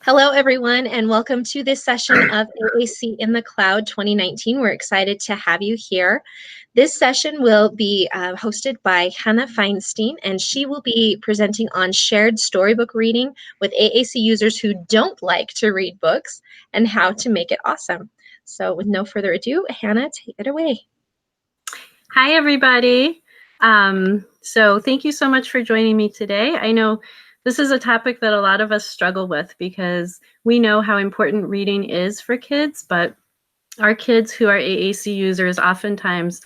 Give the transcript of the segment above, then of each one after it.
Hello, everyone, and welcome to this session of AAC in the Cloud 2019. We're excited to have you here. This session will be hosted by Chana Feinstein, and she will be presenting on shared storybook reading with AAC users who don't like to read books and how to make it awesome. So with no further ado, Hannah, take it away. Hi, everybody. So thank you so much for joining me today. I know this is a topic that a lot of us struggle with because we know how important reading is for kids, but our kids who are AAC users oftentimes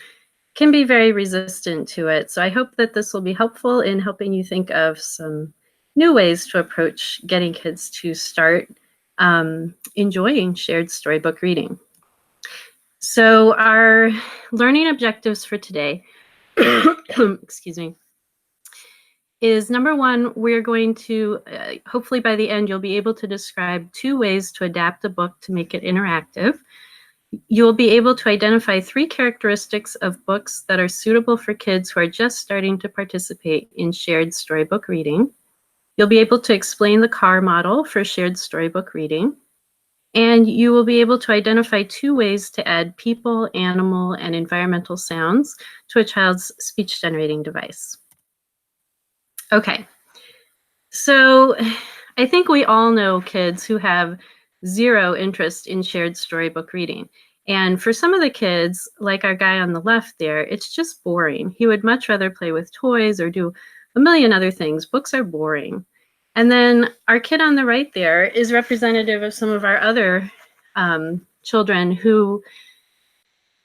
can be very resistant to it. So I hope that this will be helpful in helping you think of some new ways to approach getting kids to start enjoying shared storybook reading. So our learning objectives for today, excuse me, is number one, we're going to, hopefully by the end, you'll be able to describe 2 ways to adapt a book to make it interactive. You'll be able to identify 3 characteristics of books that are suitable for kids who are just starting to participate in shared storybook reading. You'll be able to explain the CAR model for shared storybook reading. And you will be able to identify 2 ways to add people, animal, and environmental sounds to a child's speech generating device. Okay, so I think we all know kids who have 0 interest in shared storybook reading. And for some of the kids, like our guy on the left there, it's just boring. He would much rather play with toys or do a million other things. Books are boring. And then our kid on the right there is representative of some of our other children who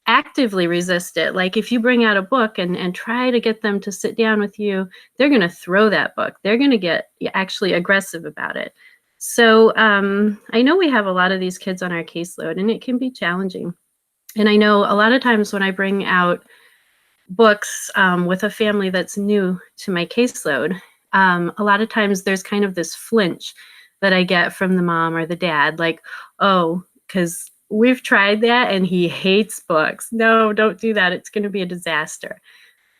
actively resist it. Like if you bring out a book and try to get them to sit down with you, they're going to throw that book. They're going to get actually aggressive about it. So I know we have a lot of these kids on our caseload, and it can be challenging. And I know a lot of times when I bring out books with a family that's new to my caseload, a lot of times there's kind of this flinch that I get from the mom or the dad, like, oh, because we've tried that and he hates books. No, don't do that. It's going to be a disaster.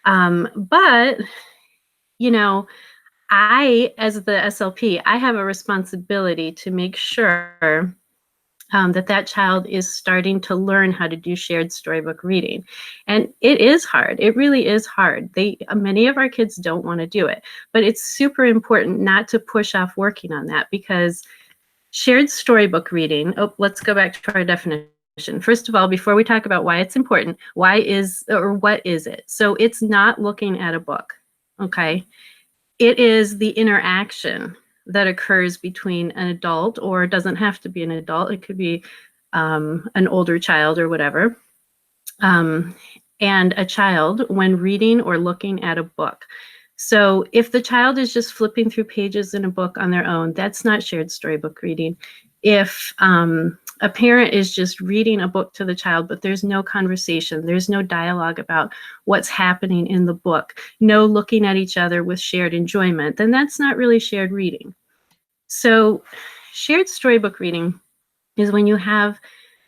But, you know, I, as the SLP, I have a responsibility to make sure that child is starting to learn how to do shared storybook reading. And it is hard. It really is hard. Many of our kids don't want to do it, but it's super important not to push off working on that, because shared storybook reading, let's go back to our definition. First of all, before we talk about why it's important, what is it? So it's not looking at a book, okay? It is the interaction that occurs between an adult, or it doesn't have to be an adult. It could be an older child or whatever, and a child when reading or looking at a book. So if the child is just flipping through pages in a book on their own, that's not shared storybook reading. If a parent is just reading a book to the child, but there's no conversation, there's no dialogue about what's happening in the book, no looking at each other with shared enjoyment, then that's not really shared reading. So shared storybook reading is when you have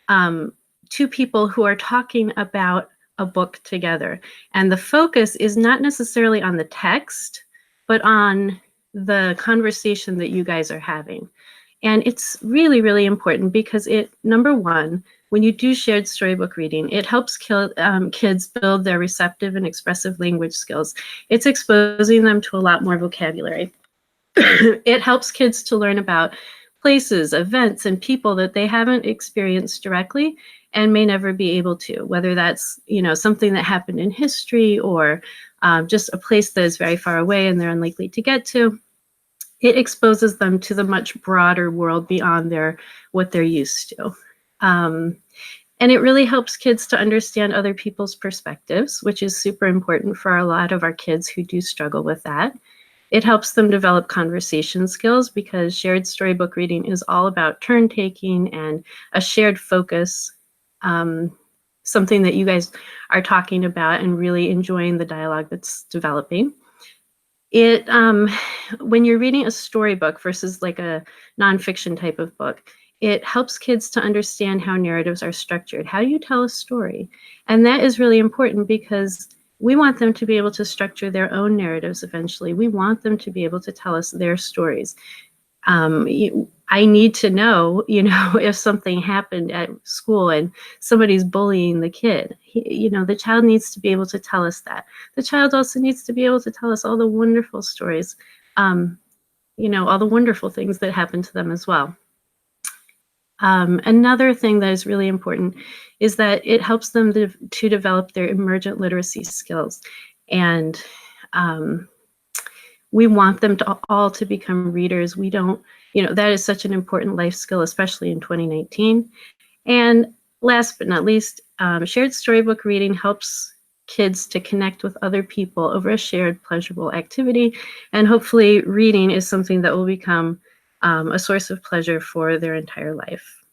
2 people who are talking about a book together, and the focus is not necessarily on the text, but on the conversation that you guys are having. And it's really, really important because number one, when you do shared storybook reading, it helps kids build their receptive and expressive language skills. It's exposing them to a lot more vocabulary. It helps kids to learn about places, events, and people that they haven't experienced directly and may never be able to, whether that's, something that happened in history or just a place that is very far away and they're unlikely to get to. It exposes them to the much broader world beyond what they're used to. And it really helps kids to understand other people's perspectives, which is super important for a lot of our kids who do struggle with that. It helps them develop conversation skills because shared storybook reading is all about turn taking and a shared focus, something that you guys are talking about and really enjoying the dialogue that's developing. When you're reading a storybook versus like a nonfiction type of book, it helps kids to understand how narratives are structured. How do you tell a story? And that is really important because we want them to be able to structure their own narratives eventually. We want them to be able to tell us their stories. I I need to know, if something happened at school and somebody's bullying the kid. The child needs to be able to tell us that. The child also needs to be able to tell us all the wonderful stories, all the wonderful things that happen to them as well. Another thing that is really important is that it helps them to develop their emergent literacy skills. And we want them to all to become readers. We don't, that is such an important life skill, especially in 2019. And last but not least, shared storybook reading helps kids to connect with other people over a shared pleasurable activity. And hopefully reading is something that will become a source of pleasure for their entire life.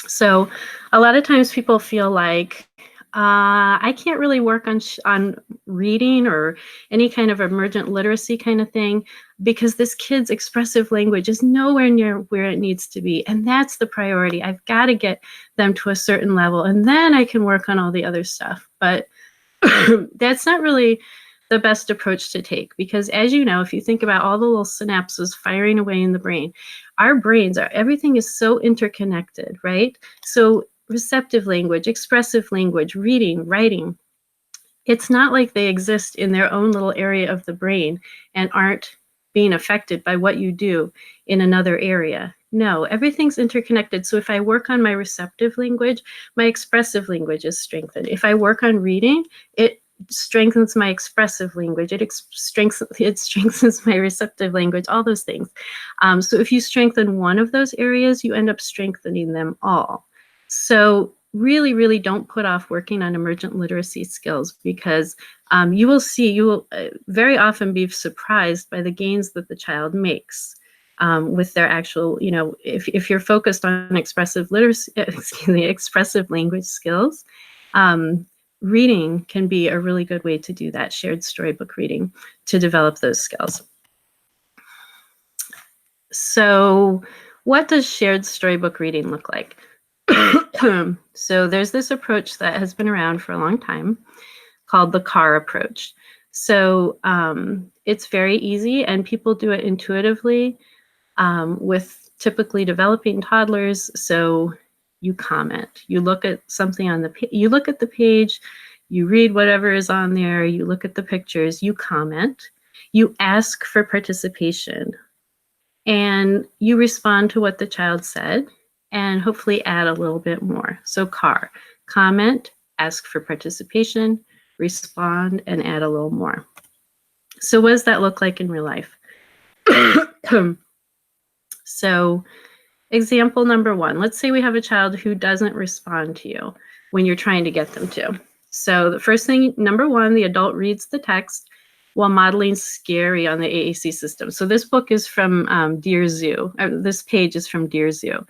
So a lot of times people feel like, I can't really work on reading or any kind of emergent literacy kind of thing because this kid's expressive language is nowhere near where it needs to be. And that's the priority. I've got to get them to a certain level and then I can work on all the other stuff. But that's not really the best approach to take because, as you know, if you think about all the little synapses firing away in the brain, our brains everything is so interconnected, right? So receptive language, expressive language, reading, writing, it's not like they exist in their own little area of the brain and aren't being affected by what you do in another area. No, everything's interconnected. So if I work on my receptive language, my expressive language is strengthened. If I work on reading, it strengthens my expressive language. It strengthens my receptive language, all those things. So if you strengthen one of those areas, you end up strengthening them all. So really, really don't put off working on emergent literacy skills because you will very often be surprised by the gains that the child makes with their actual, if you're focused on expressive literacy, expressive language skills, reading can be a really good way to do that, shared storybook reading, to develop those skills. So what does shared storybook reading look like? So there's this approach that has been around for a long time called the CAR approach. So it's very easy and people do it intuitively with typically developing toddlers. So you comment, you look at something on you look at the page, you read whatever is on there, you look at the pictures, you comment, you ask for participation, and you respond to what the child said and hopefully add a little bit more. So CAR, comment, ask for participation, respond, and add a little more. So what does that look like in real life? So example number one, let's say we have a child who doesn't respond to you when you're trying to get them to. So the first thing, number one, the adult reads the text while modeling scary on the AAC system. So this book is from Dear Zoo. This page is from Dear Zoo.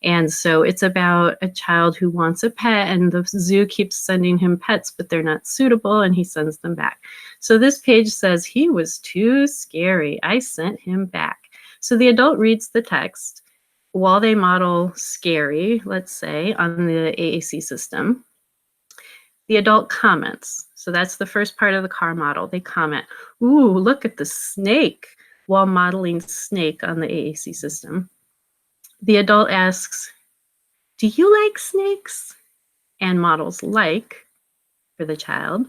And so it's about a child who wants a pet and the zoo keeps sending him pets, but they're not suitable and he sends them back. So this page says, he was too scary. I sent him back. So the adult reads the text while they model scary, let's say, on the AAC system. The adult comments. So that's the first part of the CAR model. They comment, ooh, look at the snake, while modeling snake on the AAC system. The adult asks, do you like snakes? And models like for the child.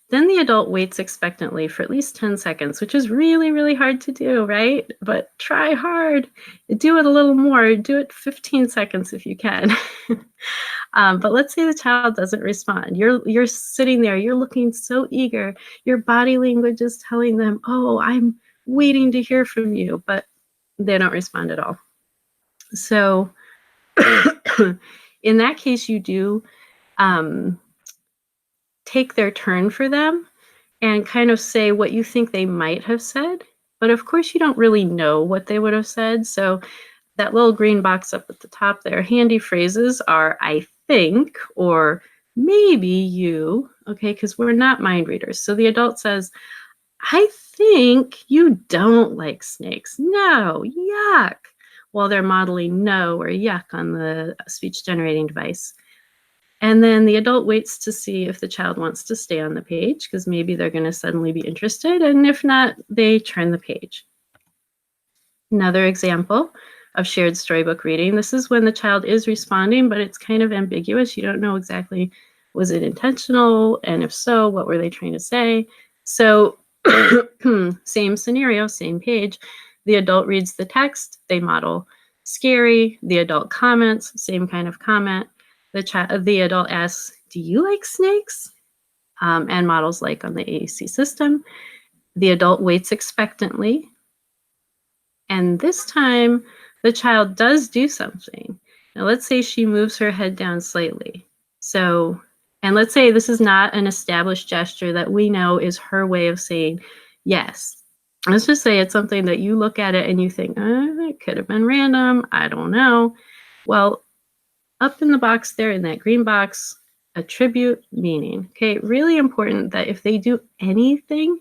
Then the adult waits expectantly for at least 10 seconds, which is really, really hard to do, right? But try hard. Do it a little more. Do it 15 seconds if you can. But let's say the child doesn't respond. You're sitting there. You're looking so eager. Your body language is telling them, oh, I'm waiting to hear from you. But they don't respond at all. So in that case, you do take their turn for them and kind of say what you think they might have said. But of course, you don't really know what they would have said. So that little green box up at the top there, handy phrases are I think, or maybe you, okay, because we're not mind readers. So the adult says, I think you don't like snakes. No, yuck. While they're modeling no or yuck on the speech generating device. And then the adult waits to see if the child wants to stay on the page, because maybe they're going to suddenly be interested. And if not, they turn the page. Another example of shared storybook reading. This is when the child is responding, but it's kind of ambiguous. You don't know exactly, was it intentional? And if so, what were they trying to say? So same scenario, same page. The adult reads the text, they model scary. The adult comments, same kind of comment. The adult asks, do you like snakes? And models like on the AAC system. The adult waits expectantly. And this time, the child does do something. Now, let's say she moves her head down slightly. So, and let's say this is not an established gesture that we know is her way of saying yes. Let's just say it's something that you look at it and you think, it could have been random. I don't know. Well, up in the box there, in that green box, attribute meaning. Okay, really important that if they do anything,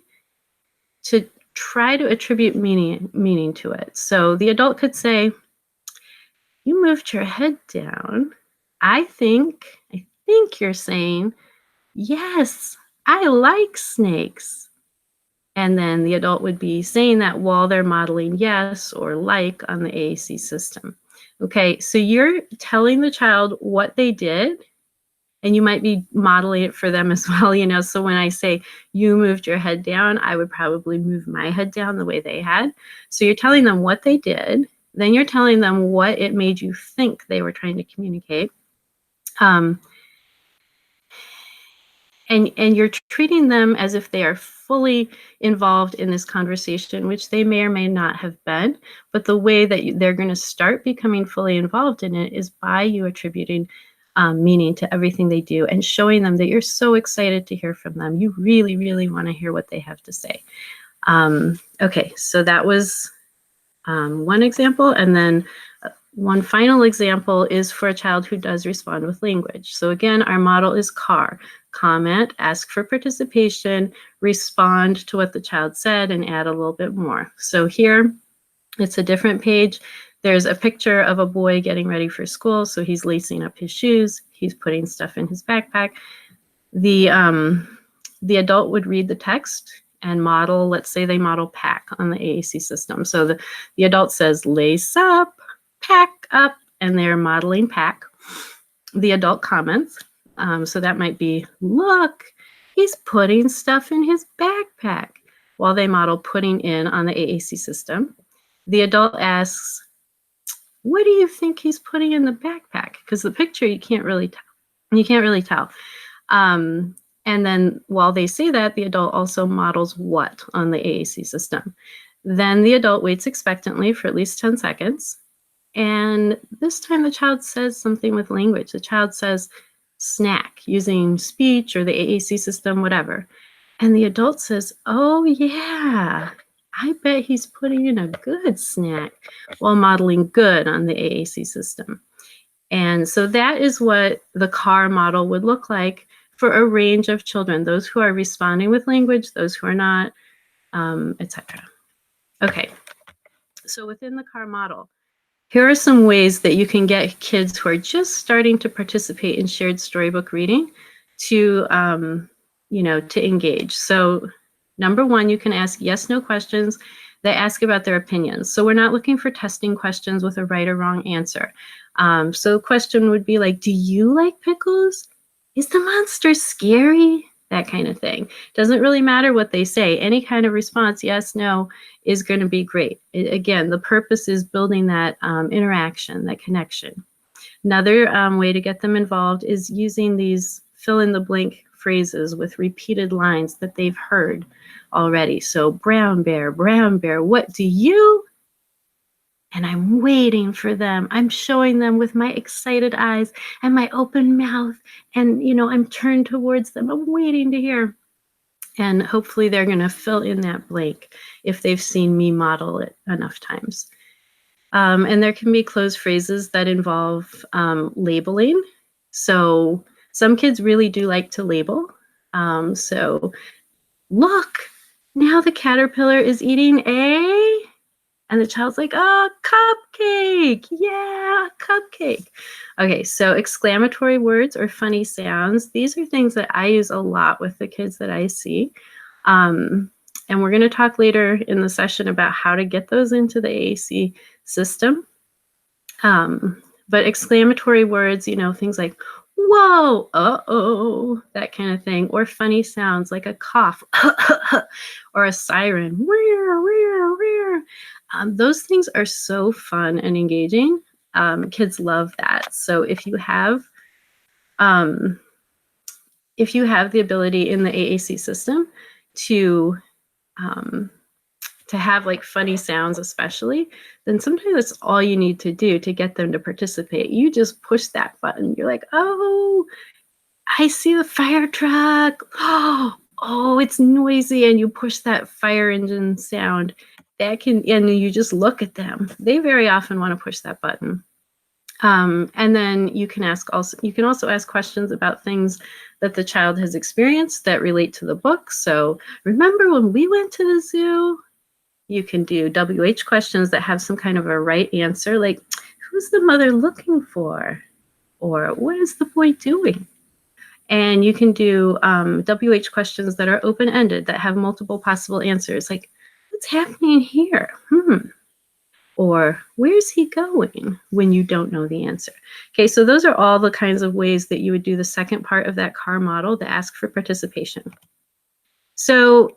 to try to attribute meaning to it. So the adult could say, you moved your head down. I think you're saying, yes, I like snakes. And then the adult would be saying that while they're modeling yes or like on the AAC system. Okay, so you're telling the child what they did, and you might be modeling it for them as well, you know. So when I say you moved your head down, I would probably move my head down the way they had. So you're telling them what they did, then you're telling them what it made you think they were trying to communicate. And you're treating them as if they are fully involved in this conversation, which they may or may not have been. But the way that they're going to start becoming fully involved in it is by you attributing meaning to everything they do and showing them that you're so excited to hear from them. You really, really want to hear what they have to say. Okay, so that was one example. And then one final example is for a child who does respond with language. So again, our model is CAR. Comment, ask for participation, respond to what the child said, and add a little bit more. So here, it's a different page. There's a picture of a boy getting ready for school. So he's lacing up his shoes. He's putting stuff in his backpack. The adult would read the text and model, let's say they model pack on the AAC system. So the adult says, lace up, pack up, and they're modeling pack. The adult comments. So that might be, look, he's putting stuff in his backpack, while they model putting in on the AAC system. The adult asks, what do you think he's putting in the backpack? Because the picture, you can't really tell. And then while they say that, the adult also models what on the AAC system. Then the adult waits expectantly for at least 10 seconds. And this time the child says something with language. The child says snack using speech or the AAC system, whatever. And the adult says, oh yeah, I bet he's putting in a good snack, while modeling good on the AAC system. And so that is what the CAR model would look like for a range of children, those who are responding with language, those who are not, etc. Okay, so within the CAR model, here are some ways that you can get kids who are just starting to participate in shared storybook reading to, to engage. So number one, you can ask yes, no questions that ask about their opinions. So we're not looking for testing questions with a right or wrong answer. So the question would be like, do you like pickles? Is the monster scary? That kind of thing. Doesn't really matter what they say. Any kind of response, yes, no, is going to be great. Again, the purpose is building that interaction, that connection. Another way to get them involved is using these fill-in-the-blank phrases with repeated lines that they've heard already. So brown bear, what do you? And I'm waiting for them. I'm showing them with my excited eyes and my open mouth. And, I'm turned towards them. I'm waiting to hear. And hopefully they're going to fill in that blank if they've seen me model it enough times. And there can be closed phrases that involve labeling. So some kids really do like to label. So look, now the caterpillar is eating a... And the child's like, oh, cupcake. Yeah, cupcake. Okay, so exclamatory words or funny sounds. These are things that I use a lot with the kids that I see. And we're going to talk later in the session about how to get those into the AAC system. But exclamatory words, you know, things like, whoa, uh-oh, that kind of thing, or funny sounds like a cough or a siren, those things are so fun and engaging. Kids love that. So if you have the ability in the AAC system to have like funny sounds especially, then sometimes that's all you need to do to get them to participate. You just push that button. You're like, oh, I see the fire truck. Oh, it's noisy. And you push that fire engine sound. And you just look at them. They very often want to push that button. And then you can also ask questions about things that the child has experienced that relate to the book. So remember when we went to the zoo? You can do WH questions that have some kind of a right answer, like, who's the mother looking for? Or what is the boy doing? And you can do WH questions that are open-ended, that have multiple possible answers, like, what's happening here? Or where's he going, when you don't know the answer? Okay, so those are all the kinds of ways that you would do the second part of that CAR model, to ask for participation. So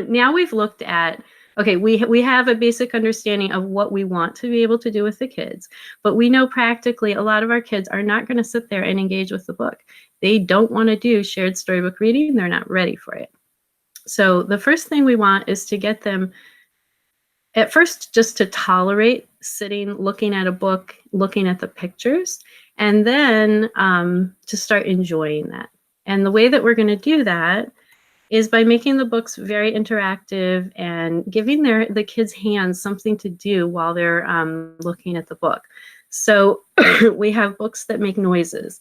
now we've looked at, okay, we have a basic understanding of what we want to be able to do with the kids, but we know practically a lot of our kids are not going to sit there and engage with the book. They don't want to do shared storybook reading. They're not ready for it. So the first thing we want is to get them, at first, just to tolerate sitting, looking at a book, looking at the pictures, and then to start enjoying that. And the way that we're going to do that is by making the books very interactive and giving the kids' hands something to do while they're looking at the book. So we have books that make noises.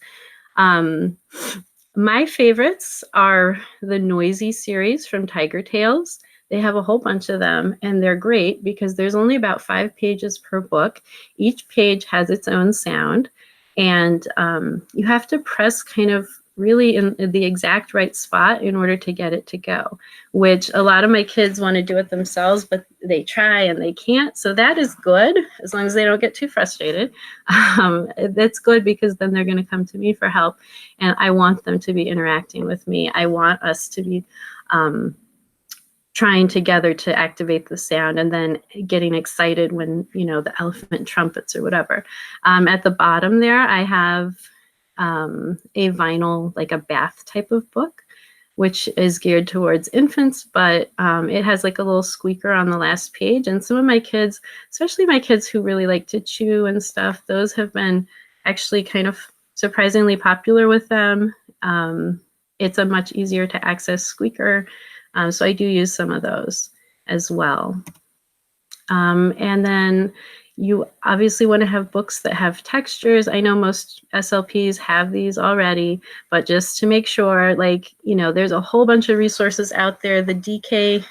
My favorites are the Noisy series from Tiger Tales. They have a whole bunch of them, and they're great because there's only about 5 pages per book. Each page has its own sound, and you have to press kind of really in the exact right spot in order to get it to go, which a lot of my kids want to do it themselves, but they try and they can't. So that is good, as long as they don't get too frustrated. That's good, because then they're going to come to me for help, and I want them to be interacting with me. I want us to be trying together to activate the sound, and then getting excited when, you know, the elephant trumpets or whatever. At the bottom there, I have a vinyl, like a bath type of book, which is geared towards infants, but it has like a little squeaker on the last page. And some of my kids, especially my kids who really like to chew and stuff, those have been actually kind of surprisingly popular with them. It's a much easier to access squeaker. So I do use some of those as well. And then you obviously want to have books that have textures. I know most SLPs have these already, but just to make sure, like, you know, there's a whole bunch of resources out there. The DK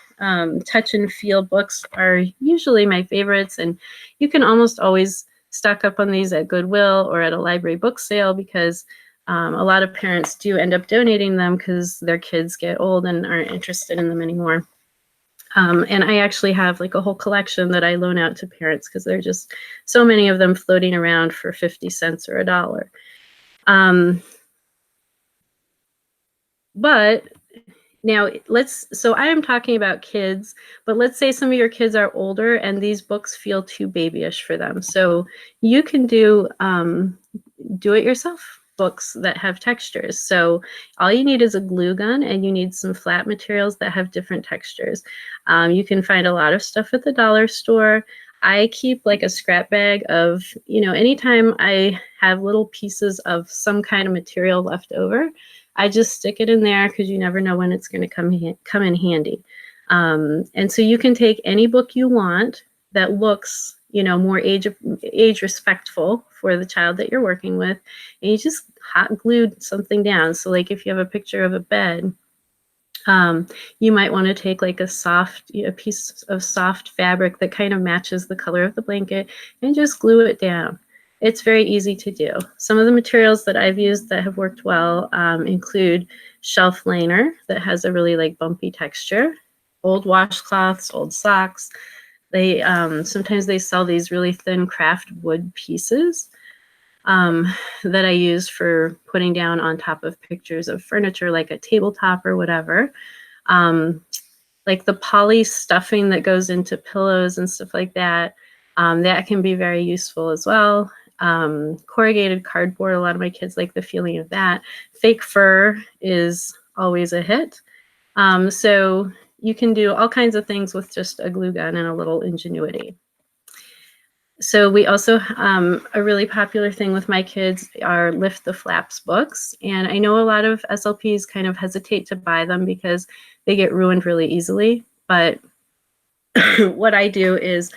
touch and feel books are usually my favorites, and you can almost always stock up on these at Goodwill or at a library book sale, because a lot of parents do end up donating them because their kids get old and aren't interested in them anymore. And I actually have like a whole collection that I loan out to parents, because there are just so many of them floating around for 50 cents or $1. But now so I am talking about kids, but let's say some of your kids are older and these books feel too babyish for them. So you can do do-it-yourself books that have textures. So all you need is a glue gun, and you need some flat materials that have different textures. You can find a lot of stuff at the dollar store. I keep like a scrap bag of, you know, anytime I have little pieces of some kind of material left over, I just stick it in there, because you never know when it's going to come in handy. And so you can take any book you want that looks, you know, more age respectful for the child that you're working with, and you just hot glued something down. So like if you have a picture of a bed, you might want to take like a piece of soft fabric that kind of matches the color of the blanket, and just glue it down. It's very easy to do. Some of the materials that I've used that have worked well include shelf liner that has a really like bumpy texture, old washcloths, old socks. They sometimes they sell these really thin craft wood pieces that I use for putting down on top of pictures of furniture, like a tabletop or whatever. Like the poly stuffing that goes into pillows and stuff like that. That can be very useful as well. Corrugated cardboard, a lot of my kids like the feeling of that. Fake fur is always a hit. So you can do all kinds of things with just a glue gun and a little ingenuity. So we also, a really popular thing with my kids are Lift the Flaps books. And I know a lot of SLPs kind of hesitate to buy them because they get ruined really easily. But what I do is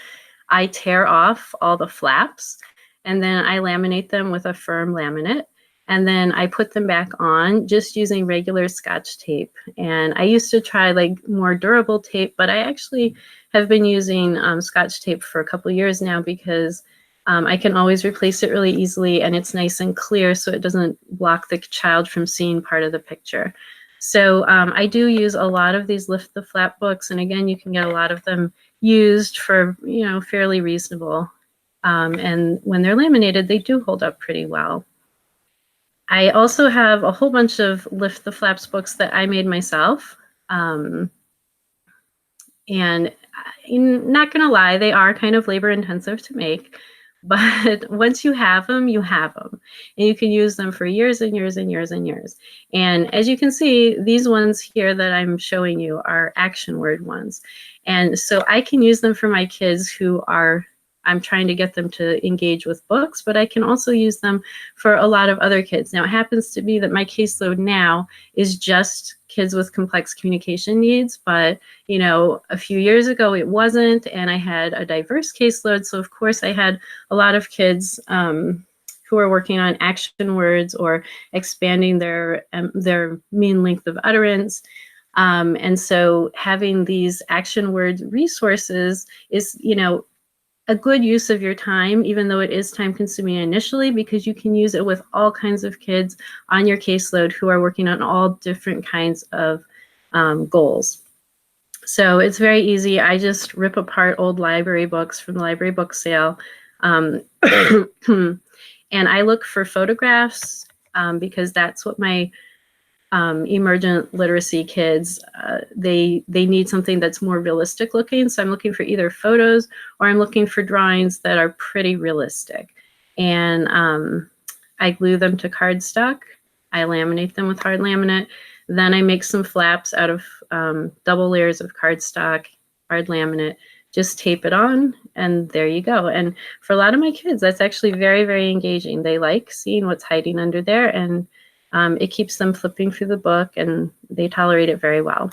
I tear off all the flaps and then I laminate them with a firm laminate. And then I put them back on just using regular Scotch tape. And I used to try like more durable tape, but I actually have been using Scotch tape for a couple of years now because I can always replace it really easily and it's nice and clear so it doesn't block the child from seeing part of the picture. So I do use a lot of these Lift the Flap books. And again, you can get a lot of them used for, you know, fairly reasonable. And when they're laminated, they do hold up pretty well. I also have a whole bunch of Lift the Flaps books that I made myself. And I'm not going to lie, they are kind of labor intensive to make. But once you have them, you have them. And you can use them for years and years and years and years. And as you can see, these ones here that I'm showing you are action word ones. And so I can use them for my kids who are, I'm trying to get them to engage with books, but I can also use them for a lot of other kids. Now, it happens to be that my caseload now is just kids with complex communication needs, but you know, a few years ago it wasn't, and I had a diverse caseload. So of course I had a lot of kids who are working on action words or expanding their mean length of utterance. And so having these action word resources is, you know, a good use of your time, even though it is time consuming initially, because you can use it with all kinds of kids on your caseload who are working on all different kinds of goals. So it's very easy. I just rip apart old library books from the library book sale. And I look for photographs because that's what my emergent literacy kids, they need something that's more realistic looking. So I'm looking for either photos or I'm looking for drawings that are pretty realistic. And I glue them to cardstock. I laminate them with hard laminate. Then I make some flaps out of double layers of cardstock, hard laminate, just tape it on, and there you go. And for a lot of my kids, that's actually very, very engaging. They like seeing what's hiding under there, and it keeps them flipping through the book, and they tolerate it very well.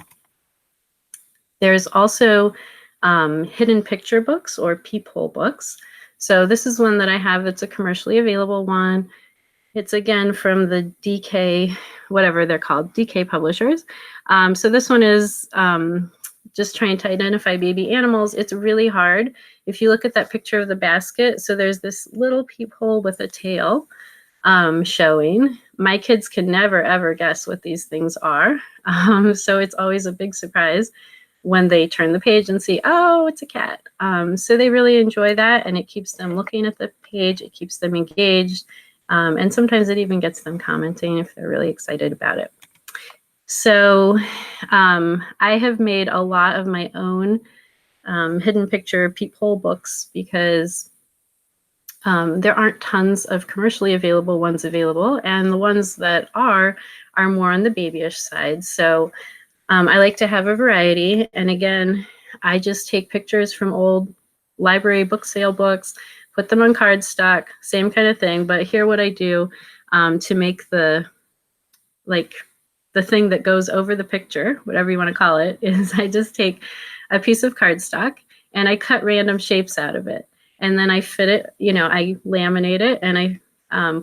There's also hidden picture books or peephole books. So this is one that I have. It's a commercially available one. It's again from the DK, whatever they're called, DK publishers. So this one is just trying to identify baby animals. It's really hard. If you look at that picture of the basket, so there's this little peephole with a tail showing. My kids can never, ever guess what these things are. So it's always a big surprise when they turn the page and see, oh, it's a cat. So they really enjoy that, and it keeps them looking at the page. It keeps them engaged. And sometimes it even gets them commenting if they're really excited about it. So I have made a lot of my own hidden picture peephole books because there aren't tons of commercially available ones available, and the ones that are more on the babyish side. So I like to have a variety. And again, I just take pictures from old library book sale books, put them on cardstock, same kind of thing. But here what I do to make the thing that goes over the picture, whatever you want to call it, is I just take a piece of cardstock and I cut random shapes out of it. And then I fit it, you know, I laminate it and I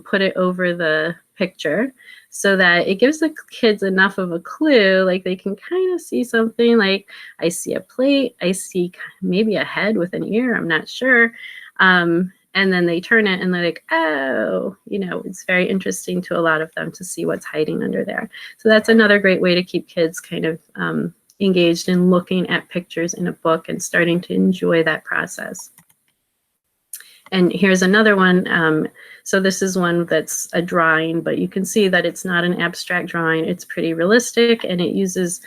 put it over the picture so that it gives the kids enough of a clue, like they can kind of see something. Like I see a plate, I see maybe a head with an ear, I'm not sure. And And then they turn it and they're like, oh, it's very interesting to a lot of them to see what's hiding under there. So that's another great way to keep kids kind of engaged in looking at pictures in a book and starting to enjoy that process. And here's another one. So this is one that's a drawing, but you can see that it's not an abstract drawing. It's pretty realistic, and it uses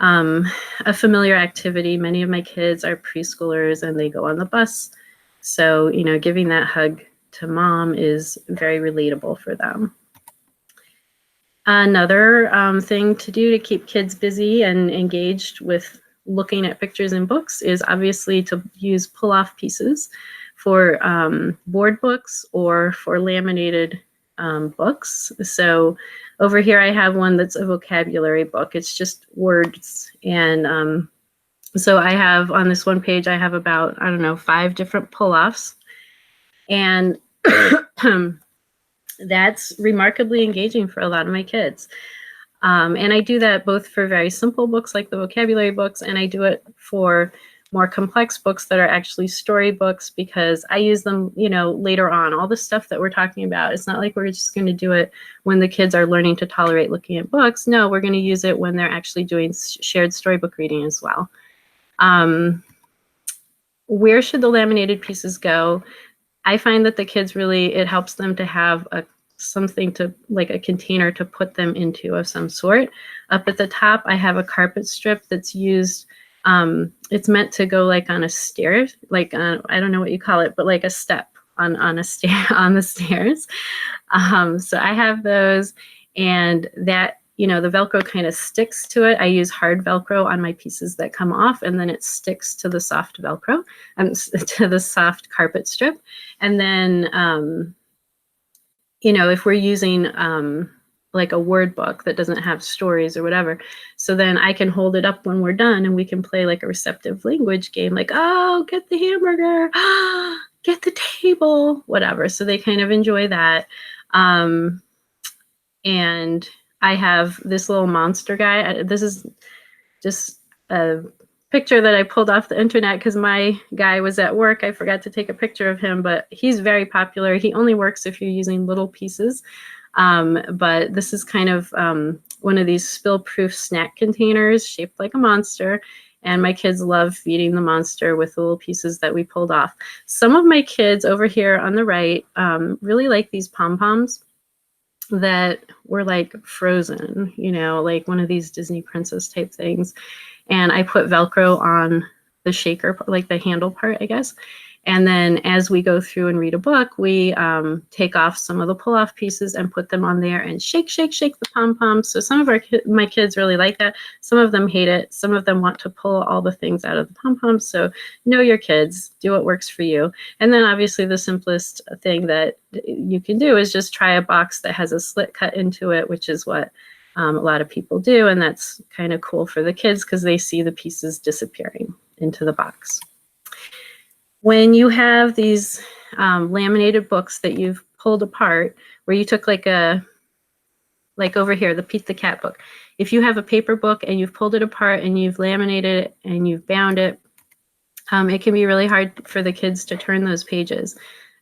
a familiar activity. Many of my kids are preschoolers and they go on the bus. So, giving that hug to mom is very relatable for them. Another thing to do to keep kids busy and engaged with looking at pictures in books is obviously to use pull-off pieces for board books or for laminated books. So over here I have one that's a vocabulary book. It's just words. And so I have on this one page, I have about, 5 different pull-offs. And that's remarkably engaging for a lot of my kids. And I do that both for very simple books like the vocabulary books, and I do it for more complex books that are actually storybooks, because I use them, later on. All the stuff that we're talking about, it's not like we're just going to do it when the kids are learning to tolerate looking at books. No, we're going to use it when they're actually doing shared storybook reading as well. Where should the laminated pieces go? I find that the kids really, it helps them to have something to, like a container to put them into of some sort. Up at the top, I have a carpet strip that's used. It's meant to go like on a stair, like I don't know what you call it, but like a step on a stair on the stairs. So I have those, and that, the Velcro kind of sticks to it. I use hard Velcro on my pieces that come off, and then it sticks to the soft Velcro, to the soft carpet strip. And then, if we're using like a word book that doesn't have stories or whatever, so then I can hold it up when we're done and we can play like a receptive language game, like, oh, get the hamburger, get the table, whatever. So they kind of enjoy that. And I have this little monster guy. This is just a picture that I pulled off the internet because my guy was at work. I forgot to take a picture of him, but he's very popular. He only works if you're using little pieces. But this is kind of one of these spill-proof snack containers shaped like a monster. And my kids love feeding the monster with the little pieces that we pulled off. Some of my kids over here on the right really like these pom-poms that were like frozen, like one of these Disney princess type things. And I put Velcro on the shaker, like the handle part, I guess. And then as we go through and read a book, we take off some of the pull-off pieces and put them on there and shake, shake, shake the pom-poms. So some of my kids really like that. Some of them hate it. Some of them want to pull all the things out of the pom-poms. So know your kids, do what works for you. And then obviously the simplest thing that you can do is just try a box that has a slit cut into it, which is what a lot of people do. And that's kind of cool for the kids because they see the pieces disappearing into the box. When you have these laminated books that you've pulled apart, where you took like over here, the Pete the Cat book. If you have a paper book and you've pulled it apart and you've laminated it and you've bound it, it can be really hard for the kids to turn those pages.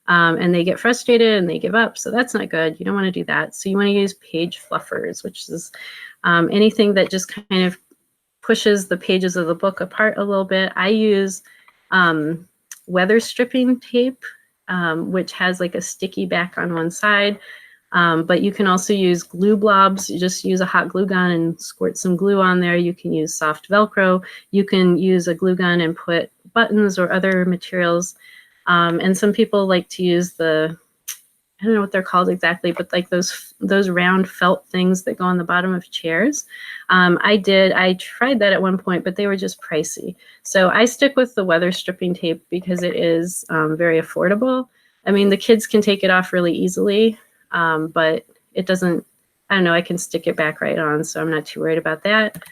And they get frustrated and they give up. So that's not good. You don't want to do that. So you want to use page fluffers, which is anything that just kind of pushes the pages of the book apart a little bit. I use weather stripping tape, which has like a sticky back on one side. But you can also use glue blobs. You just use a hot glue gun and squirt some glue on there. You can use soft Velcro. You can use a glue gun and put buttons or other materials. And some people like to use I don't know what they're called exactly, but like those round felt things that go on the bottom of chairs. I tried that at one point, but they were just pricey. So I stick with the weather stripping tape because it is very affordable. I mean, the kids can take it off really easily, but it doesn't, I don't know, I can stick it back right on, so I'm not too worried about that.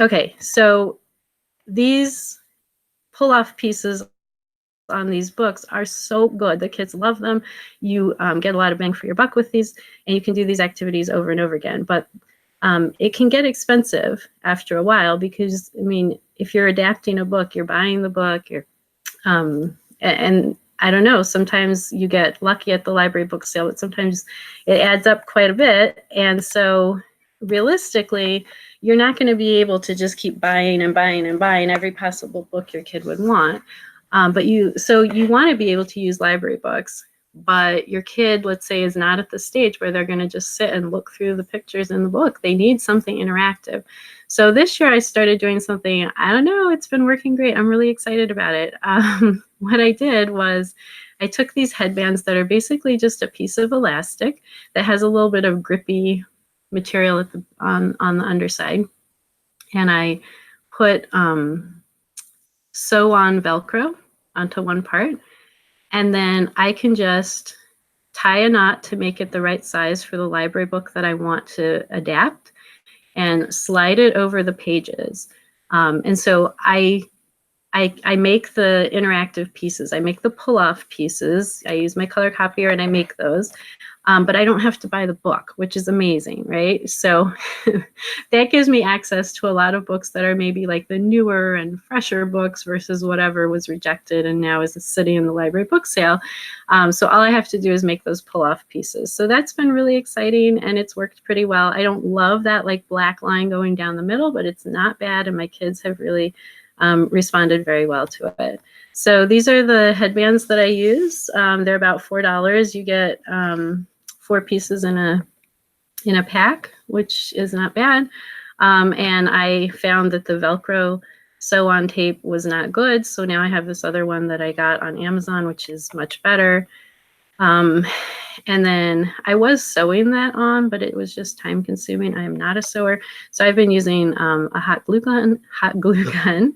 Okay, so these pull-off pieces on these books are so good. The kids love them. You get a lot of bang for your buck with these, and you can do these activities over and over again. But it can get expensive after a while because, I mean, if you're adapting a book, you're buying the book, and And I don't know, sometimes you get lucky at the library book sale, but sometimes it adds up quite a bit. And so realistically, you're not going to be able to just keep buying and buying and buying every possible book your kid would want. But you want to be able to use library books, but your kid, let's say, is not at the stage where they're going to just sit and look through the pictures in the book. They need something interactive. So this year I started doing something, I don't know, it's been working great. I'm really excited about it. What I did was I took these headbands that are basically just a piece of elastic that has a little bit of grippy material at on the underside. And I put sew on Velcro onto one part. And then I can just tie a knot to make it the right size for the library book that I want to adapt and slide it over the pages. And so I make the interactive pieces. I make the pull-off pieces. I use my color copier and I make those. But I don't have to buy the book, which is amazing, right? So that gives me access to a lot of books that are maybe like the newer and fresher books versus whatever was rejected and now is sitting in the library book sale. So all I have to do is make those pull-off pieces. So that's been really exciting and it's worked pretty well. I don't love that like black line going down the middle, but it's not bad and my kids have really responded very well to it. So these are the headbands that I use. They're about $4. You get 4 pieces in a pack, which is not bad. And I found that the Velcro sew-on tape was not good, so now I have this other one that I got on Amazon, which is much better. And then I was sewing that on, but it was just time consuming. I am not a sewer. So I've been using a hot glue gun,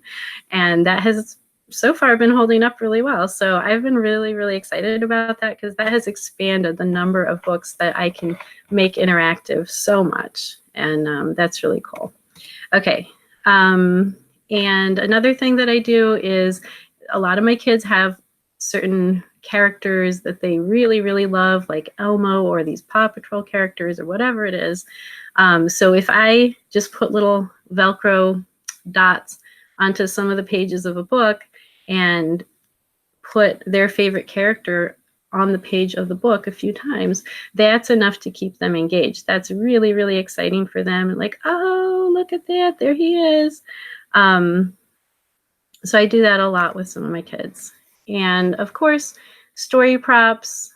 and that has so far been holding up really well. So I've been really, really excited about that because that has expanded the number of books that I can make interactive so much. And that's really cool. Okay. And another thing that I do is a lot of my kids have certain characters that they really, really love, like Elmo or these Paw Patrol characters or whatever it is. So if I just put little Velcro dots onto some of the pages of a book and put their favorite character on the page of the book a few times, that's enough to keep them engaged. That's really, really exciting for them. And like, oh, look at that, there he is. So I do that a lot with some of my kids. And of course, story props.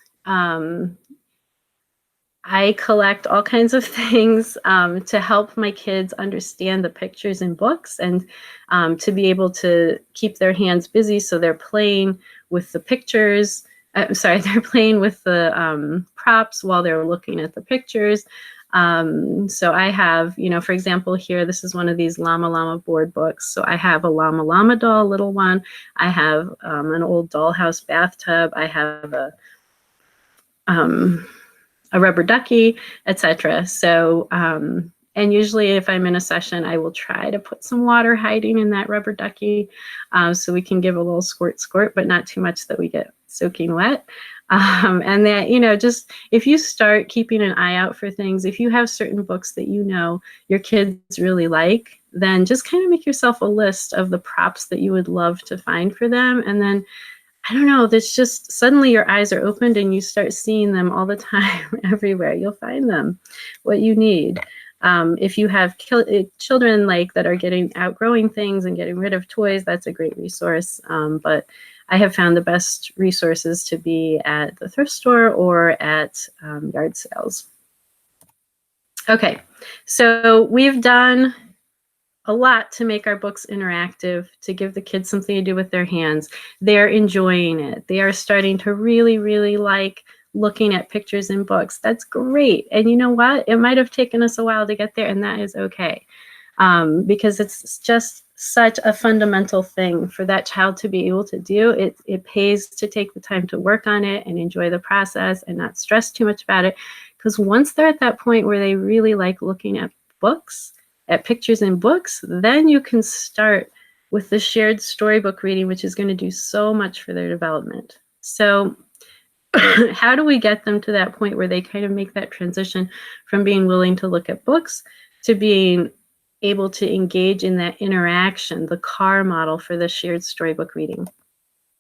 I collect all kinds of things to help my kids understand the pictures in books and to be able to keep their hands busy. So they're playing with the pictures. They're playing with the props while they're looking at the pictures. So I have, for example, here, this is one of these Llama Llama board books. So I have a Llama Llama doll, little one. I have an old dollhouse bathtub. I have a rubber ducky, etc. So, and usually if I'm in a session, I will try to put some water hiding in that rubber ducky so we can give a little squirt, but not too much that we get soaking wet. And that, just if you start keeping an eye out for things, if you have certain books that your kids really like, then just kind of make yourself a list of the props that you would love to find for them. And then I don't know, there's just suddenly your eyes are opened and you start seeing them all the time everywhere. You'll find them, what you need. If you have children that are outgrowing things and getting rid of toys, that's a great resource. But I have found the best resources to be at the thrift store or at yard sales. Okay, so we've done a lot to make our books interactive, to give the kids something to do with their hands. They're enjoying it. They are starting to really, really like looking at pictures in books. That's great. And you know what? It might have taken us a while to get there, and that is okay. Because it's just such a fundamental thing for that child to be able to do. It pays to take the time to work on it and enjoy the process and not stress too much about it. Because once they're at that point where they really like looking at books, at pictures in books, then you can start with the shared storybook reading, which is going to do so much for their development. So how do we get them to that point where they kind of make that transition from being willing to look at books to being able to engage in that interaction, the car model for the shared storybook reading?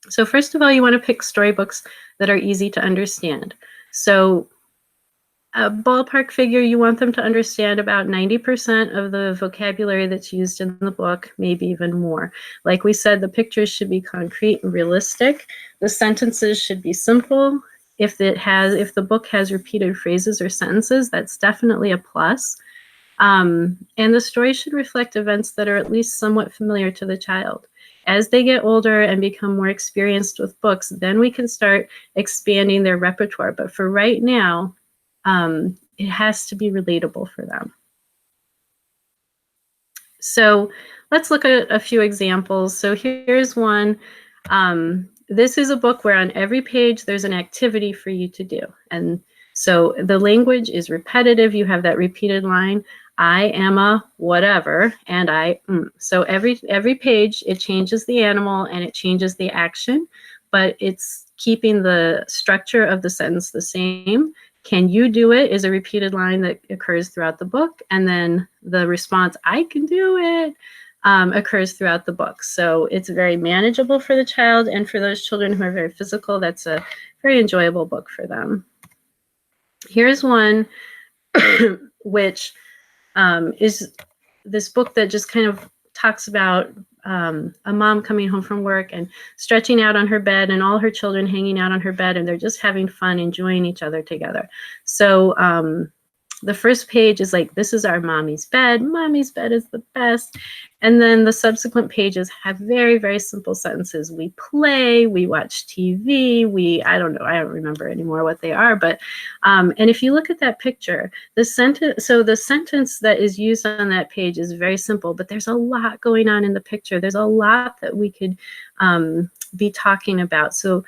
So first of all, you want to pick storybooks that are easy to understand. So a ballpark figure, you want them to understand about 90% of the vocabulary that's used in the book, maybe even more. Like we said, the pictures should be concrete and realistic. The sentences should be simple. If the book has repeated phrases or sentences, that's definitely a plus. And the story should reflect events that are at least somewhat familiar to the child. As they get older and become more experienced with books, then we can start expanding their repertoire. But for right now, it has to be relatable for them. So let's look at a few examples. So here's one. This is a book where on every page there's an activity for you to do. And so the language is repetitive. You have that repeated line. I am a whatever, and So every page, it changes the animal and it changes the action, but it's keeping the structure of the sentence the same. Can you do it is a repeated line that occurs throughout the book. And then the response, I can do it, occurs throughout the book. So it's very manageable for the child, and for those children who are very physical, that's a very enjoyable book for them. Here's one which is this book that just kind of talks about a mom coming home from work and stretching out on her bed and all her children hanging out on her bed, and they're just having fun, enjoying each other together. So the first page is like, this is our mommy's bed. Mommy's bed is the best. And then the subsequent pages have very, very simple sentences. We play, we watch TV, I don't remember anymore what they are, but, and if you look at that picture, the sentence that is used on that page is very simple, but there's a lot going on in the picture. There's a lot that we could be talking about. So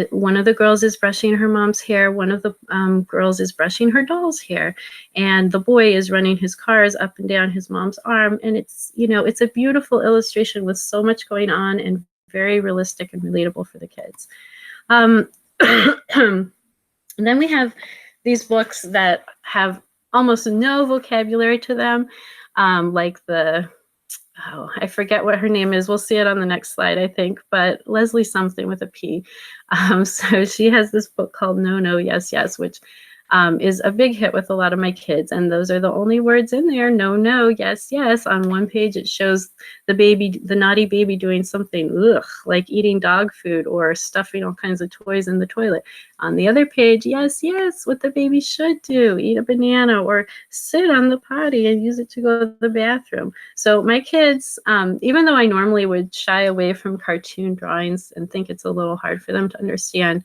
one of the girls is brushing her mom's hair. One of the girls is brushing her doll's hair, and the boy is running his cars up and down his mom's arm. And it's a beautiful illustration with so much going on and very realistic and relatable for the kids. And then we have these books that have almost no vocabulary to them, like I forget what her name is. We'll see it on the next slide, I think, but Leslie something with a P. So she has this book called No, No, Yes, Yes, which is a big hit with a lot of my kids. And those are the only words in there. No, no, yes, yes. On one page, it shows the naughty baby doing something, like eating dog food or stuffing all kinds of toys in the toilet. On the other page, yes, yes, what the baby should do, eat a banana or sit on the potty and use it to go to the bathroom. So my kids, even though I normally would shy away from cartoon drawings and think it's a little hard for them to understand,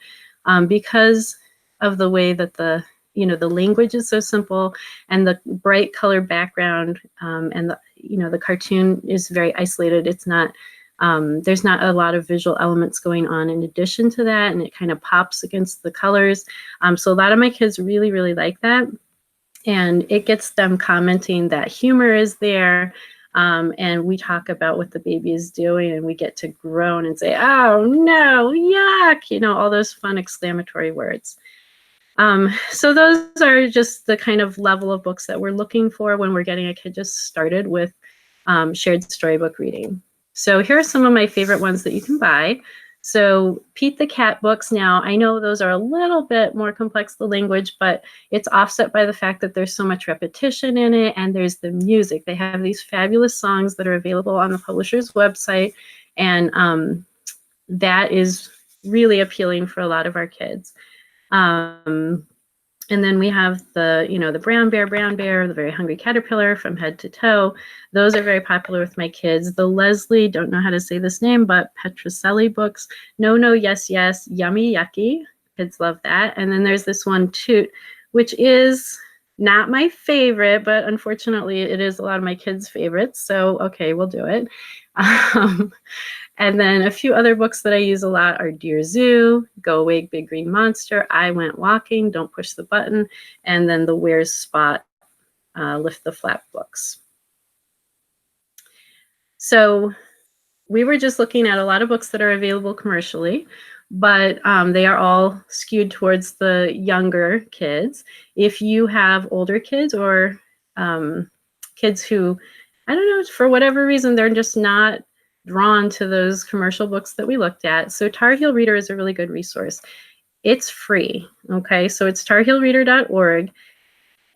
because of the way that the language is so simple and the bright color background, and the cartoon is very isolated. It's not, there's not a lot of visual elements going on in addition to that, and it kind of pops against the colors. So a lot of my kids really, really like that. And it gets them commenting that humor is there. And we talk about what the baby is doing, and we get to groan and say, oh no, yuck, all those fun exclamatory words. So those are just the kind of level of books that we're looking for when we're getting a kid just started with shared storybook reading. So here are some of my favorite ones that you can buy. So Pete the Cat books. Now, I know those are a little bit more complex, the language, but it's offset by the fact that there's so much repetition in it, and there's the music. They have these fabulous songs that are available on the publisher's website, and that is really appealing for a lot of our kids. And then we have the Brown Bear, the Very Hungry Caterpillar, From Head to Toe. Those are very popular with my kids. The Leslie, don't know how to say this name, but Petrocelli books. No, No, Yes, Yes, Yummy, Yucky. Kids love that. And then there's this one, Toot, which is not my favorite, but unfortunately it is a lot of my kids' favorites. So, okay, we'll do it. And then a few other books that I use a lot are Dear Zoo, Go Away Big Green Monster, I Went Walking, Don't Push the Button, and then the Where's Spot, Lift the Flap books. So we were just looking at a lot of books that are available commercially, but they are all skewed towards the younger kids. If you have older kids or kids who, I don't know, for whatever reason, they're just not drawn to those commercial books that we looked at. So Tar Heel Reader is a really good resource. It's free, okay? So it's tarheelreader.org.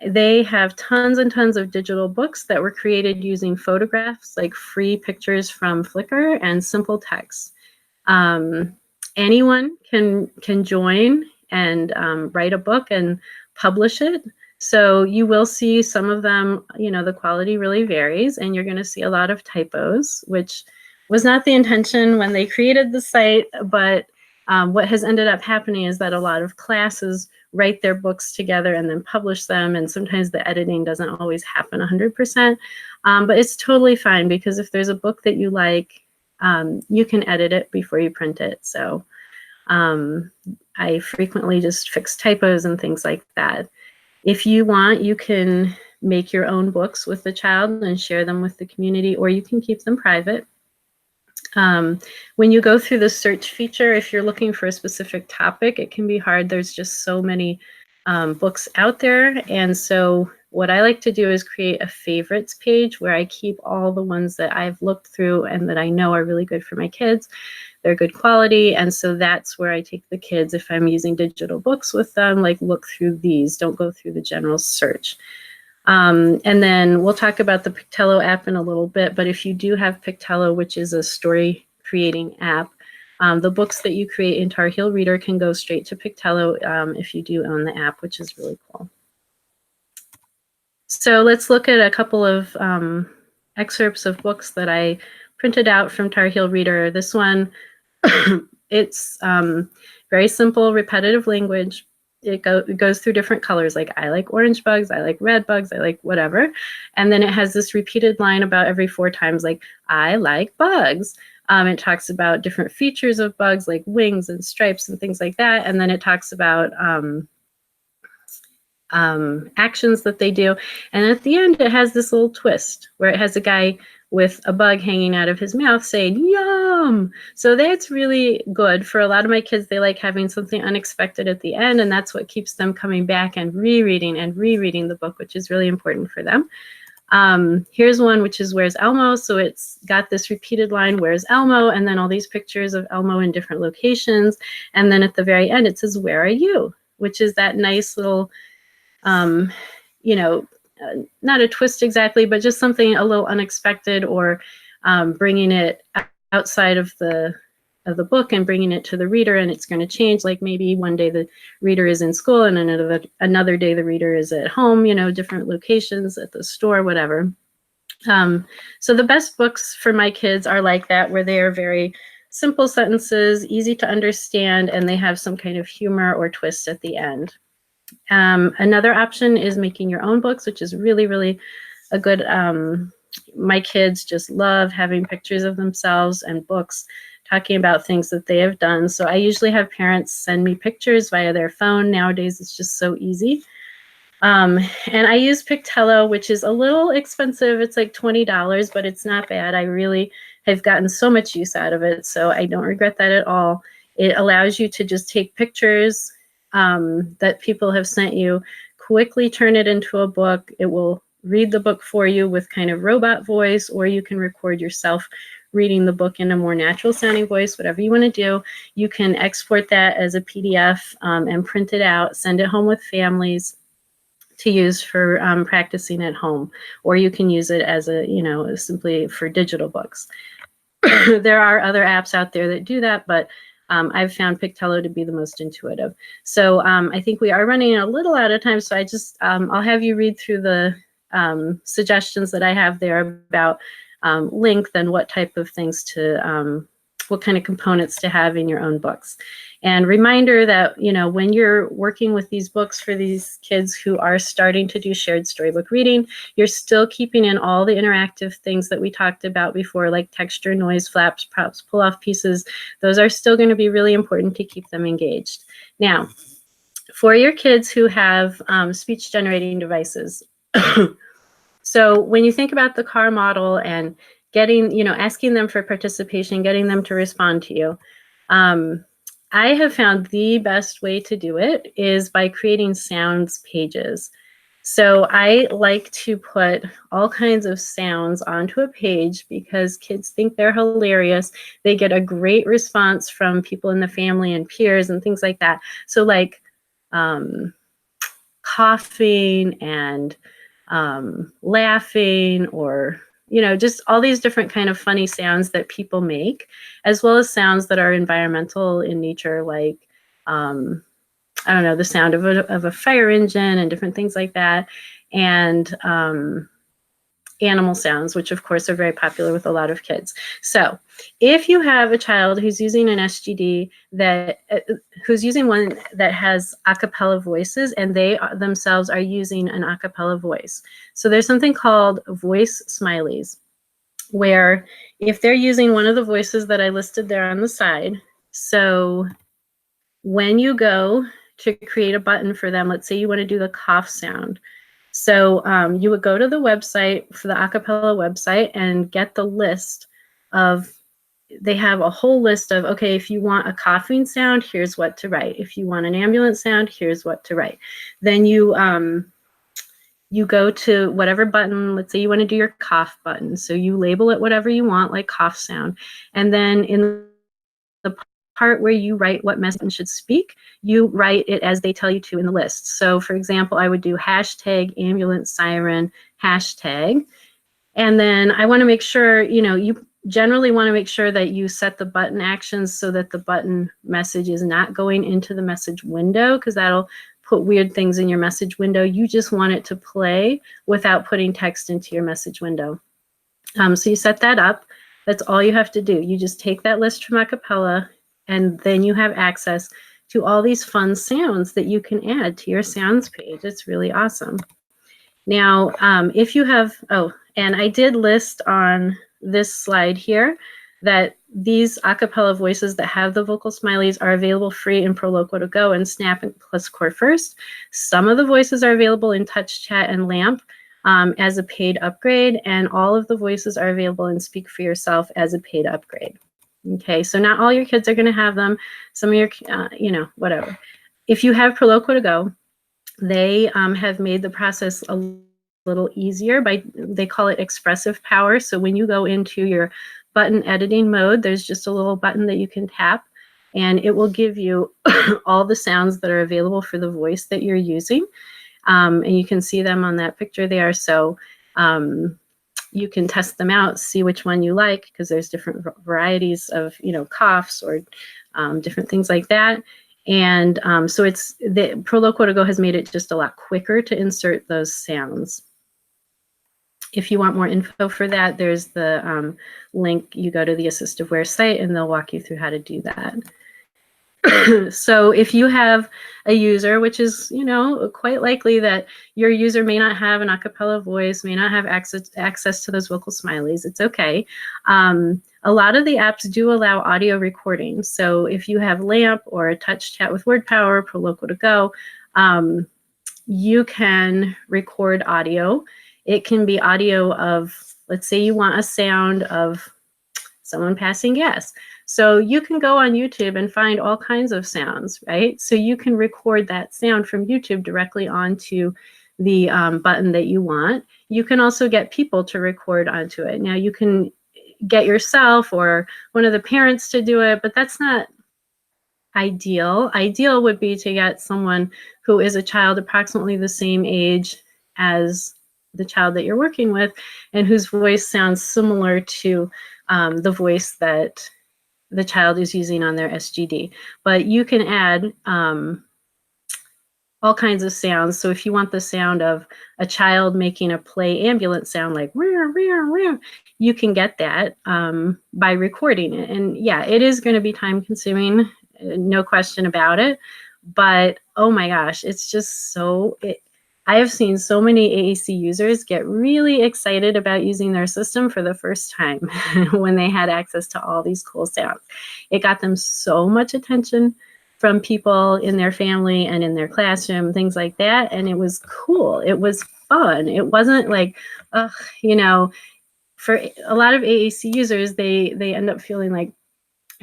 They have tons and tons of digital books that were created using photographs, like free pictures from Flickr, and simple text. Anyone can join and write a book and publish it. So you will see some of them, the quality really varies, and you're going to see a lot of typos, which was not the intention when they created the site, but what has ended up happening is that a lot of classes write their books together and then publish them, and sometimes the editing doesn't always happen 100%, but it's totally fine, because if there's a book that you like, you can edit it before you print it. So I frequently just fix typos and things like that. If you want, you can make your own books with the child and share them with the community, or you can keep them private. When you go through the search feature, if you're looking for a specific topic, it can be hard. There's just so many books out there. And so what I like to do is create a favorites page where I keep all the ones that I've looked through and that I know are really good for my kids. They're good quality. And so that's where I take the kids, if I'm using digital books with them, like look through these, don't go through the general search. And then we'll talk about the Pictello app in a little bit, but if you do have Pictello, which is a story creating app, the books that you create in Tar Heel Reader can go straight to Pictello if you do own the app, which is really cool. So let's look at a couple of excerpts of books that I printed out from Tar Heel Reader. This one, it's very simple, repetitive language. It goes through different colors, like I like orange bugs, I like red bugs, I like whatever. And then it has this repeated line about every 4 times, like I like bugs. It talks about different features of bugs, like wings and stripes and things like that. And then it talks about actions that they do. And at the end, it has this little twist where it has a guy with a bug hanging out of his mouth saying, yum. So that's really good for a lot of my kids. They like having something unexpected at the end, and that's what keeps them coming back and rereading the book, which is really important for them. Here's one, which is Where's Elmo? So it's got this repeated line, Where's Elmo? And then all these pictures of Elmo in different locations. And then at the very end, it says, Where are you? Which is that nice little, not a twist exactly, but just something a little unexpected, or bringing it outside of the book and bringing it to the reader, and it's going to change. Like maybe one day the reader is in school and another day the reader is at home, different locations at the store, whatever. So the best books for my kids are like that, where they are very simple sentences, easy to understand, and they have some kind of humor or twist at the end. Another option is making your own books, which is really, really a good, my kids just love having pictures of themselves and books talking about things that they have done. So I usually have parents send me pictures via their phone. Nowadays, it's just so easy. And I use Pictello, which is a little expensive. It's like $20, but it's not bad. I really have gotten so much use out of it, so I don't regret that at all. It allows you to just take pictures that people have sent you, quickly turn it into a book. It will read the book for you with kind of robot voice, or you can record yourself reading the book in a more natural sounding voice, whatever you want to do. You can export that as a PDF and print it out, send it home with families to use for practicing at home, or you can use it as simply for digital books. There are other apps out there that do that, but I've found Pictello to be the most intuitive. So I think we are running a little out of time, so I just, I'll have you read through the suggestions that I have there about length and what type of things to, what kind of components to have in your own books. And reminder that, when you're working with these books for these kids who are starting to do shared storybook reading, you're still keeping in all the interactive things that we talked about before, like texture, noise, flaps, props, pull-off pieces. Those are still going to be really important to keep them engaged. Now, for your kids who have speech generating devices, so when you think about the car model and getting, asking them for participation, getting them to respond to you, I have found the best way to do it is by creating sounds pages. So I like to put all kinds of sounds onto a page because kids think they're hilarious. They get a great response from people in the family and peers and things like that. So like coughing and laughing, or just all these different kind of funny sounds that people make, as well as sounds that are environmental in nature, like I don't know, the sound of a fire engine and different things like that, and animal sounds, which of course are very popular with a lot of kids. So if you have a child who's using an SGD who's using one that has a cappella voices, and they themselves are using an a cappella voice. So there's something called voice smileys, where if they're using one of the voices that I listed there on the side, so when you go to create a button for them, let's say you want to do the cough sound. So you would go to the website, for the acapella website, and get the list of, they have a whole list of, okay, if you want a coughing sound, here's what to write. If you want an ambulance sound, here's what to write. Then you go to whatever button, let's say you want to do your cough button. So you label it whatever you want, like cough sound. And then in the part where you write what message should speak, you write it as they tell you to in the list. So for example, I would do hashtag ambulance siren hashtag. And then I want to make sure, you generally want to make sure that you set the button actions so that the button message is not going into the message window, because that'll put weird things in your message window. You just want it to play without putting text into your message window. So you set that up. That's all you have to do. You just take that list from acapella, and then you have access to all these fun sounds that you can add to your sounds page. It's really awesome. Now, if you have, and I did list on this slide here that these acapella voices that have the vocal smileys are available free in Proloquo to Go and Snap and plus Core First. Some of the voices are available in Touch Chat and LAMP as a paid upgrade, and all of the voices are available in Speak for Yourself as a paid upgrade. Okay, so not all your kids are going to have them. Some of your, whatever. If you have Proloquo to Go, they have made the process a little easier they call it expressive power. So when you go into your button editing mode, there's just a little button that you can tap, and it will give you all the sounds that are available for the voice that you're using. And you can see them on that picture there. So you can test them out, see which one you like, because there's different varieties of, coughs or different things like that. And so it's the Proloquo to Go has made it just a lot quicker to insert those sounds. If you want more info for that, there's the link. You go to the AssistiveWare site, and they'll walk you through how to do that. So if you have a user, which is, quite likely that your user may not have an a cappella voice, may not have access to those vocal smileys, it's okay. A lot of the apps do allow audio recording. So if you have LAMP or a Touch Chat with Word Power, Proloquo to Go, you can record audio. It can be audio of, let's say you want a sound of someone passing gas. So you can go on YouTube and find all kinds of sounds, right? So you can record that sound from YouTube directly onto the button that you want. You can also get people to record onto it. Now you can get yourself or one of the parents to do it, but that's not ideal. Ideal would be to get someone who is a child approximately the same age as the child that you're working with, and whose voice sounds similar to the voice that the child is using on their SGD. But you can add all kinds of sounds. So if you want the sound of a child making a play ambulance sound, like rear, rear, rear, you can get that by recording it. And yeah, it is going to be time consuming, no question about it. But oh my gosh, it's just so, I have seen so many AAC users get really excited about using their system for the first time when they had access to all these cool sounds. It got them so much attention from people in their family and in their classroom, things like that. And it was cool. It was fun. It wasn't like, for a lot of AAC users, they end up feeling like,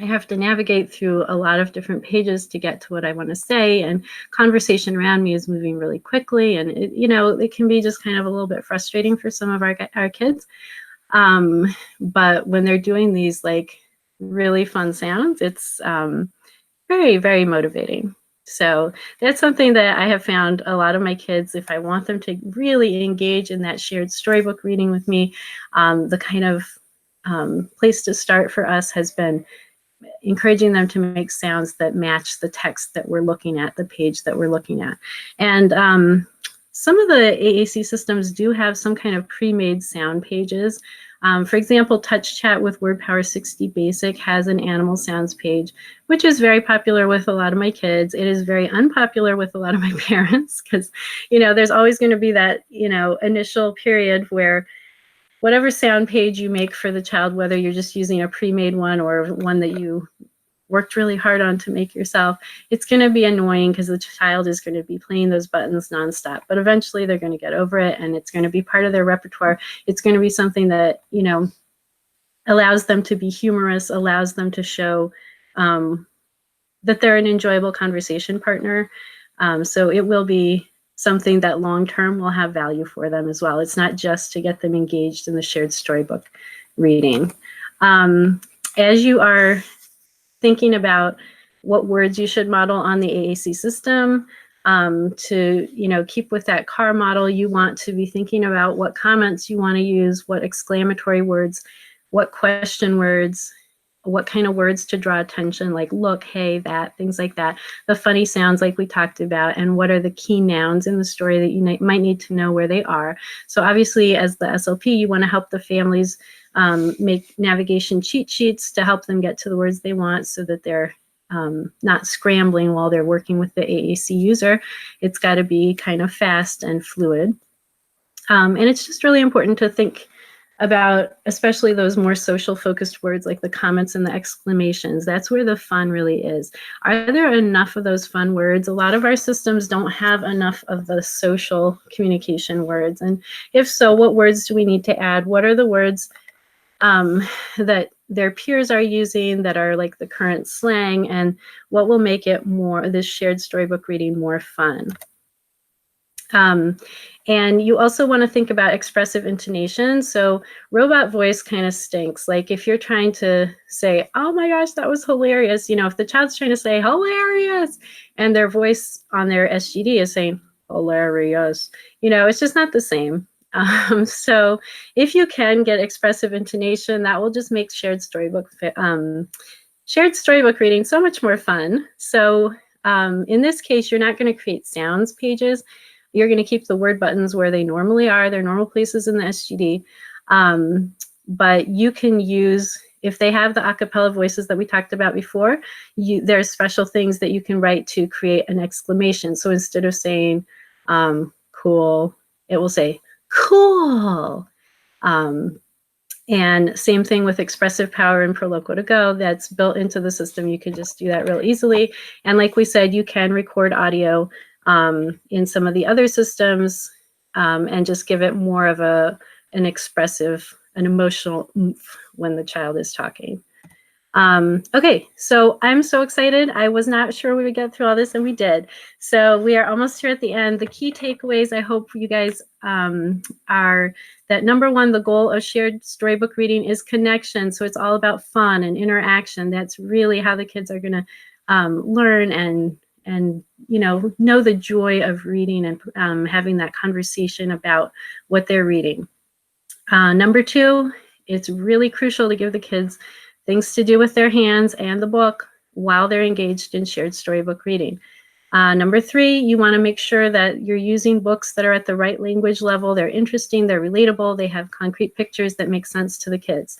I have to navigate through a lot of different pages to get to what I want to say, and conversation around me is moving really quickly, and it can be just kind of a little bit frustrating for some of our kids. But when they're doing these like really fun sounds, it's very, very motivating. So that's something that I have found a lot of my kids, if I want them to really engage in that shared storybook reading with me, the kind of place to start for us has been encouraging them to make sounds that match the text that we're looking at, the page that we're looking at. And some of the AAC systems do have some kind of pre-made sound pages. For example, Touch Chat with Word Power 60 Basic has an animal sounds page, which is very popular with a lot of my kids. It is very unpopular with a lot of my parents because, there's always going to be that, initial period where whatever sound page you make for the child, whether you're just using a pre-made one or one that you worked really hard on to make yourself, it's going to be annoying because the child is going to be playing those buttons nonstop. But eventually they're going to get over it, and it's going to be part of their repertoire. It's going to be something that, allows them to be humorous, allows them to show that they're an enjoyable conversation partner. So it will be something that long-term will have value for them as well. It's not just to get them engaged in the shared storybook reading. As you are thinking about what words you should model on the AAC system, to keep with that car model, you want to be thinking about what comments you want to use, what exclamatory words, what question words, what kind of words to draw attention, like look, hey, that, things like that. The funny sounds like we talked about, and what are the key nouns in the story that you might need to know where they are. So obviously as the SLP, you want to help the families make navigation cheat sheets to help them get to the words they want so that they're not scrambling while they're working with the AAC user. It's got to be kind of fast and fluid. And it's just really important to think about especially those more social focused words like the comments and the exclamations. That's where the fun really is. Are there enough of those fun words? A lot of our systems don't have enough of the social communication words. And if so, what words do we need to add? What are the words that their peers are using that are like the current slang, and what will make it more, this shared storybook reading, more fun? And you also want to think about expressive intonation. So robot voice kind of stinks. Like if you're trying to say, oh my gosh, that was hilarious. If the child's trying to say hilarious and their voice on their SGD is saying hilarious, it's just not the same. So if you can get expressive intonation, that will just make shared storybook reading so much more fun. So in this case, you're not going to create sounds pages. You're going to keep the word buttons where they normally are, their normal places in the SGD. But you can use, if they have the acapella voices that we talked about before, there's special things that you can write to create an exclamation. So instead of saying cool, it will say cool. And same thing with expressive power and Proloquo to Go. That's built into the system. You can just do that real easily. And like we said, you can record audio in some of the other systems and just give it more of an expressive, an emotional oomph when the child is talking. Okay, so I'm so excited. I was not sure we would get through all this, and we did. So we are almost here at the end. The key takeaways, I hope you guys are that number one, the goal of shared storybook reading is connection. So it's all about fun and interaction. That's really how the kids are going to learn and know the joy of reading and having that conversation about what they're reading. Number two, it's really crucial to give the kids things to do with their hands and the book while they're engaged in shared storybook reading. Number three, you want to make sure that you're using books that are at the right language level. They're interesting, they're relatable, they have concrete pictures that make sense to the kids.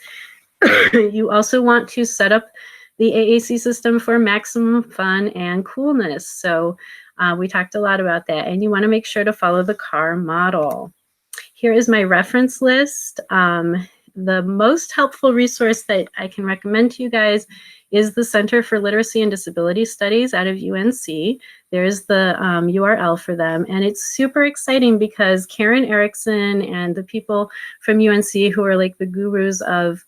You also want to set up the AAC system for maximum fun and coolness. So we talked a lot about that, and you want to make sure to follow the CAR model. Here is my reference list. The most helpful resource that I can recommend to you guys is the Center for Literacy and Disability Studies out of UNC. There's the URL for them, and it's super exciting because Karen Erickson and the people from UNC who are like the gurus of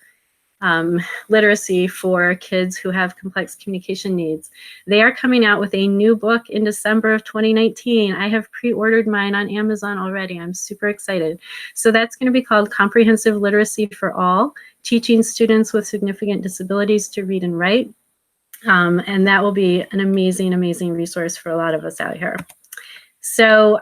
literacy for kids who have complex communication needs. They are coming out with a new book in December of 2019. I have pre-ordered mine on Amazon already. I'm super excited. So that's going to be called Comprehensive Literacy for All, Teaching Students with Significant Disabilities to Read and Write. And that will be an amazing, amazing resource for a lot of us out here. So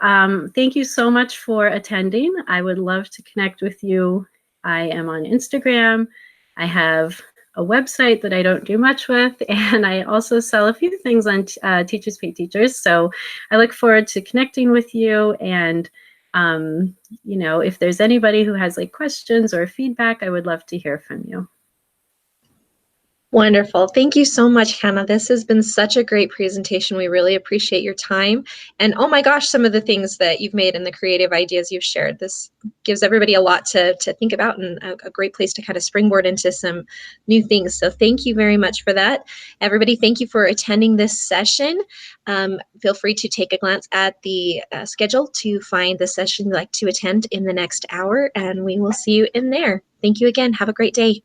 thank you so much for attending. I would love to connect with you. I am on Instagram. I have a website that I don't do much with, and I also sell a few things on Teachers Pay Teachers. So I look forward to connecting with you. And you know, if there's anybody who has like questions or feedback, I would love to hear from you. Wonderful. Thank you so much, Hannah. This has been such a great presentation. We really appreciate your time. And oh my gosh, some of the things that you've made and the creative ideas you've shared. This gives everybody a lot to think about, and a great place to kind of springboard into some new things. So thank you very much for that. Everybody, thank you for attending this session. Feel free to take a glance at the schedule to find the session you'd like to attend in the next hour, and we will see you in there. Thank you again. Have a great day.